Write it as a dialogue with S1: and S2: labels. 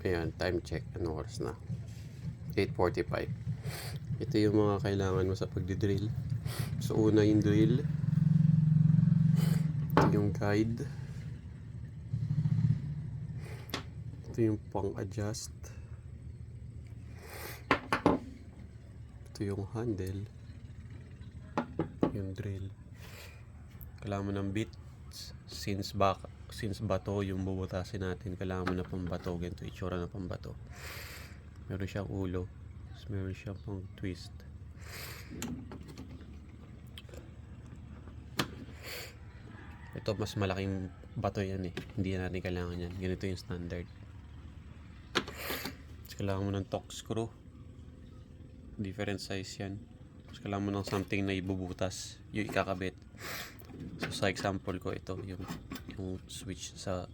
S1: Ayan, time check. Anong oras na? 8:45. Ito yung mga kailangan mo sa pagdidrill. So, una yung drill. Ito yung guide. Ito yung pang-adjust. Ito yung handle. Yung drill. Kailangan mo ng bit. Since bato yung bubutasin natin, kailangan mo na pambato. Ganito itsura na pambato. Meron siyang ulo. Meron siyang pang twist. Ito mas malaking bato yan eh. Hindi natin kailangan yan. Ganito yung standard. Tapos kailangan mo ng torque screw. Different size yan. Tapos kailangan mo ng something na ibubutas. Yung ikakabit. So sa example ko ito. Yung switch sa